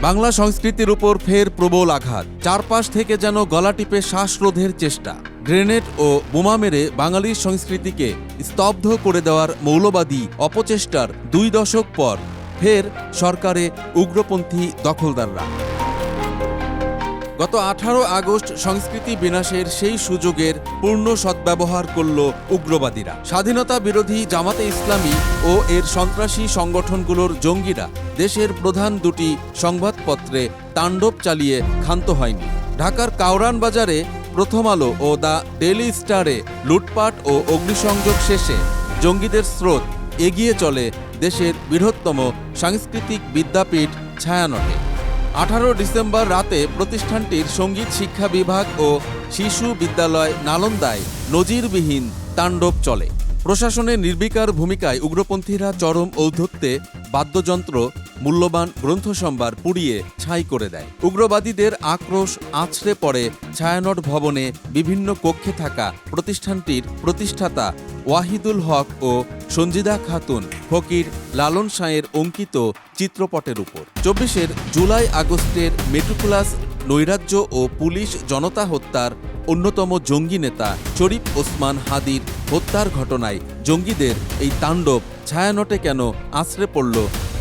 বাংলা সংস্কৃতির উপর ফের প্রবল আঘাত, চারপাশ থেকে যেন গলা টিপে শ্বাসরোধের চেষ্টা। গ্রেনেড ও বোমা মেরে বাঙালির সংস্কৃতিকে স্তব্ধ করে দেওয়ার মৌলবাদী অপচেষ্টার 2 দশক পর ফের সরকারে উগ্রপন্থী দখলদাররা। গত 18 আগস্ট সংস্কৃতি বিনাশের সেই সুযোগের পূর্ণ সদ্ব্যবহার করল উগ্রবাদীরা। স্বাধীনতা বিরোধী জামাতে ইসলামী ও এর সন্ত্রাসী সংগঠনগুলোর জঙ্গিরা দেশের প্রধান দুটি সংবাদপত্রে তাণ্ডব চালিয়ে ক্ষান্ত হয়নি। ঢাকার কাউরান বাজারে প্রথম আলো ও দ্য ডেইলি স্টারে লুটপাট ও অগ্নিসংযোগ শেষে জঙ্গিদের স্রোত এগিয়ে চলে দেশের বৃহত্তম সাংস্কৃতিক বিদ্যাপীঠ ছায়ানটে। 18 ডিসেম্বর রাতে প্রতিষ্ঠানটির সঙ্গীত শিক্ষা বিভাগ ও শিশু বিদ্যালয় নালন্দায় নজিরবিহীন তাণ্ডব চলে। প্রশাসনের নির্বিকার ভূমিকায় উগ্রপন্থীরা চরম ঔদ্ধত্যে বাদ্যযন্ত্র, মূল্যবান গ্রন্থসম্ভার পুড়িয়ে ছাই করে দেয়। উগ্রবাদীদের আক্রোশ আছড়ে পড়ে ছায়ানট ভবনে বিভিন্ন কক্ষে থাকা প্রতিষ্ঠানটির প্রতিষ্ঠাতা ওয়াহিদুল হক ও সঞ্জিদা খাতুন ফকির লালন শাহের অঙ্কিত চিত্রপটের উপর। 24 জুলাই আগস্টের মেট্রোপ্লাস নৈরাজ্য ও পুলিশ জনতা হত্যার অন্যতম জঙ্গি নেতা শরীফ ওসমান হাদির হত্যার ঘটনায় জঙ্গিদের এই তাণ্ডব ছায়ানটে কেন আছড়ে পড়ল,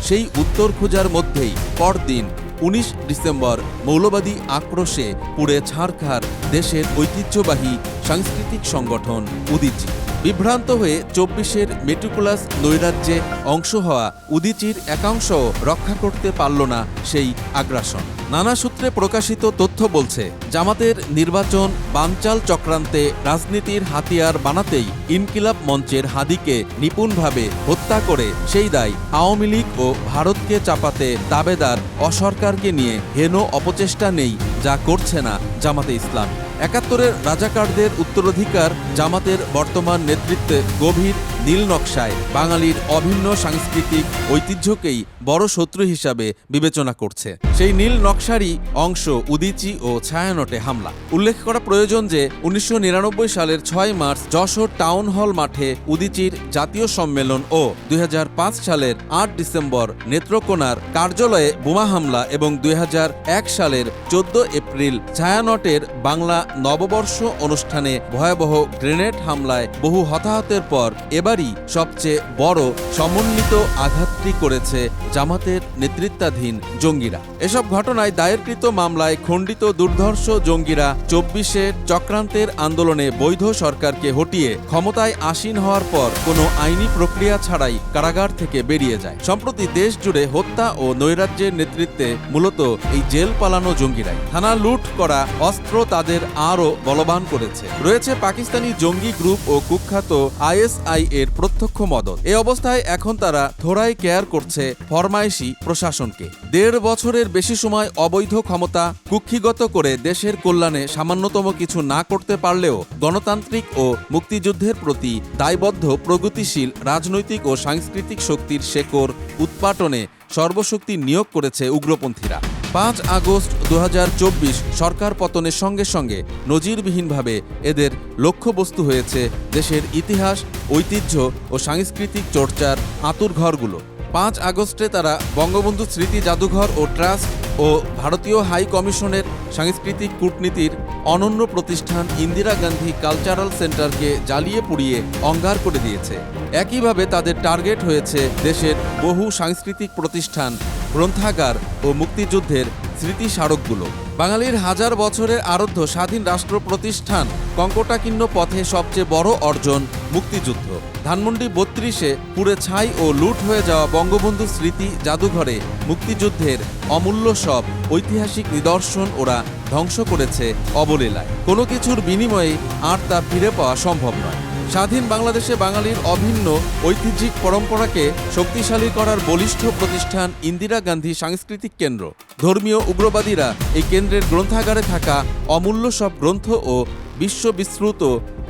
সেই উত্তর খোঁজার মধ্যেই পরদিন 19 ডিসেম্বর মৌলবাদী আক্রোশে পুড়ে ছারখার দেশের ঐতিহ্যবাহী সাংস্কৃতিক সংগঠন উদীচী। বিভ্রান্ত হয়ে 24 মেট্রোপ্লাস নৈরাজ্যে অংশ হওয়া উদীচীর একাংশও রক্ষা করতে পারল না সেই আগ্রাসন। নানা সূত্রে প্রকাশিত তথ্য বলছে, জামাতের নির্বাচন বানচাল চক্রান্তে রাজনীতির হাতিয়ার বানাতেই ইনকিলাব মঞ্চের হাদিকে নিপুণভাবে হত্যা করে সেই দায় আওয়ামী লীগ ও ভারতকে চাপাতে দাবেদার অসরকারকে নিয়ে হেন অপচেষ্টা নেই যা করছে না জামাতে ইসলামী। 71-এর রাজাকারদের উত্তরাধিকার জামাতের বর্তমান নেতৃত্বে গভীর নীল নকশায় বাঙালির অভিন্ন সাংস্কৃতিক ঐতিহ্যকেই বড় শত্রু হিসাবে বিবেচনা করছে। সেই নীল নকশারই অংশ উদীচী ও ছায়ানটে হামলা। উল্লেখ করা প্রয়োজন যে 1999 সালের 6 মার্চ যশোর টাউন হল মাঠে উদীচীর জাতীয় সম্মেলন ও 2005 সালের 8 ডিসেম্বর নেত্রকোনার কার্যালয়ে বোমা হামলা এবং 2001 সালের 14 এপ্রিল ছায়ানটের বাংলা নববর্ষ অনুষ্ঠানে ভয়াবহ গ্রেনেড হামলায় বহু হতাহতের পর এবারই সবচেয়ে বড় সমন্বিত আঘাতটি করেছে জামাতের নেতৃত্বাধীন জঙ্গিরা। এসব ঘটনায় দায়েরকৃত মামলায় খণ্ডিত দুর্ধর্ষ জঙ্গিরা 24 চক্রান্তের আন্দোলনে বৈধ সরকারকে হটিয়ে ক্ষমতায় আসীন হওয়ার পর কোনো আইনি প্রক্রিয়া ছাড়াই কারাগার থেকে বেরিয়ে যায়। সম্প্রতি দেশ জুড়ে হত্যা ও নৈরাজ্যের নেতৃত্বে মূলত এই জেল পালানো জঙ্গিরাই। থানা লুট করা অস্ত্র তাদের আরও বলবান করেছে। রয়েছে পাকিস্তানি জঙ্গি গ্রুপ ও কুখ্যাত ISI এর প্রত্যক্ষ মদত। এ অবস্থায় এখন তারা থোড়াই কেয়ার করছে ফরমায়েশি প্রশাসনকে। 1.5 বছরের বেশি সময় অবৈধ ক্ষমতা কুক্ষিগত করে দেশের কল্যাণে সামান্যতম কিছু না করতে পারলেও গণতান্ত্রিক ও মুক্তিযুদ্ধের প্রতি দায়বদ্ধ প্রগতিশীল রাজনৈতিক ও সাংস্কৃতিক শক্তির শেকড় উৎপাটনে সর্বশক্তি নিয়োগ করেছে উগ্রপন্থীরা। 5 আগস্ট 2024 সরকার পতনের সঙ্গে সঙ্গে নজিরবিহীনভাবে এদের লক্ষ্যবস্তু হয়েছে দেশের ইতিহাস, ঐতিহ্য ও সাংস্কৃতিক চর্চার আঁতুড়ঘরগুলো। 5 আগস্টে তারা বঙ্গবন্ধু স্মৃতি জাদুঘর ও ট্রাস্ট ও ভারতীয় হাই কমিশনের সাংস্কৃতিক কূটনীতির অনন্য প্রতিষ্ঠান ইন্দিরা গান্ধী কালচারাল সেন্টারকে জ্বালিয়ে পুড়িয়ে অঙ্গার করে দিয়েছে। একইভাবে তাদের টার্গেট হয়েছে দেশের বহু সাংস্কৃতিক প্রতিষ্ঠান, গ্রন্থাগার ও মুক্তিযুদ্ধের স্মৃতিস্মারকগুলো। বাঙালির হাজার বছরের আরাধ্য স্বাধীন রাষ্ট্র প্রতিষ্ঠান কঙ্কটাকীর্ণ পথে সবচেয়ে বড় অর্জন মুক্তিযুদ্ধ। ধানমন্ডি 32-এ পুড়ে ছাই ও লুট হয়ে যাওয়া বঙ্গবন্ধু স্মৃতি জাদুঘরে মুক্তিযুদ্ধের অমূল্য সব ঐতিহাসিক নিদর্শন ওরা ধ্বংস করেছে অবলীলায়। কোনো কিছুর বিনিময়ে আর তা ফিরে পাওয়া সম্ভব নয়। স্বাধীন বাংলাদেশে বাঙালির অভিন্ন ঐতিহ্যিক পরম্পরাকে শক্তিশালী করার বলিষ্ঠ প্রতিষ্ঠান ইন্দিরা গান্ধী সাংস্কৃতিক কেন্দ্র। ধর্মীয় উগ্রবাদীরা এই কেন্দ্রের গ্রন্থাগারে থাকা অমূল্য সব গ্রন্থ ও বিশ্ববিশ্রুত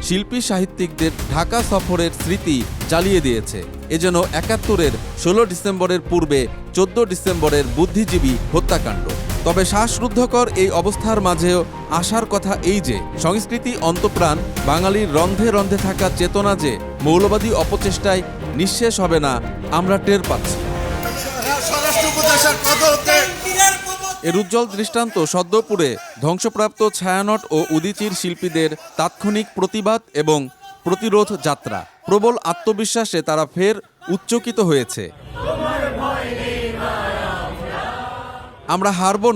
শিল্পী সাহিত্যিকদের ঢাকা সফরের স্মৃতি জ্বালিয়ে দিয়েছে। এ যেন 71-এর 16 ডিসেম্বরের পূর্বে 14 ডিসেম্বরের বুদ্ধিজীবী হত্যাকাণ্ড। তবে শ্বাসরুদ্ধকর এই অবস্থার মাঝেও আশার কথা এই যে সংস্কৃতি অন্তপ্রাণ বাঙালির রন্ধে রন্ধে থাকা চেতনা যে মৌলবাদী অপচেষ্টায় নিঃশেষ হবে না আমরা টের পাচ্ছি। এর উজ্জ্বল দৃষ্টান্ত সদ্যপুরে ধ্বংসপ্রাপ্ত ছায়ানট ও উদীচীর শিল্পীদের তাৎক্ষণিক প্রতিবাদ এবং প্রতিরোধ যাত্রা। প্রবল আত্মবিশ্বাসে তারা ফের উচ্চকিত হয়েছে। আমরা হারবো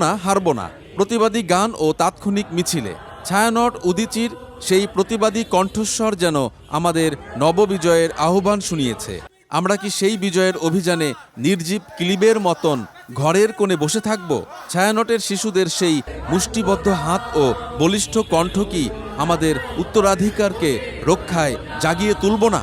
না, প্রতিবাদী গান ও তাৎক্ষণিক মিছিলে। ছায়ানট উদীচীর সেই প্রতিবাদী কণ্ঠস্বর যেন আমাদের নববিজয়ের আহ্বান শুনিয়েছে। আমরা কি সেই বিজয়ের অভিযানে নির্জীব ক্লিবের মতন ঘরের কোণে বসে থাকব? ছায়ানটের শিশুদের সেই মুষ্টিবদ্ধ হাত ও বলিষ্ঠ কণ্ঠ কি আমাদের উত্তরাধিকারকে রক্ষায় জাগিয়ে তুলব না?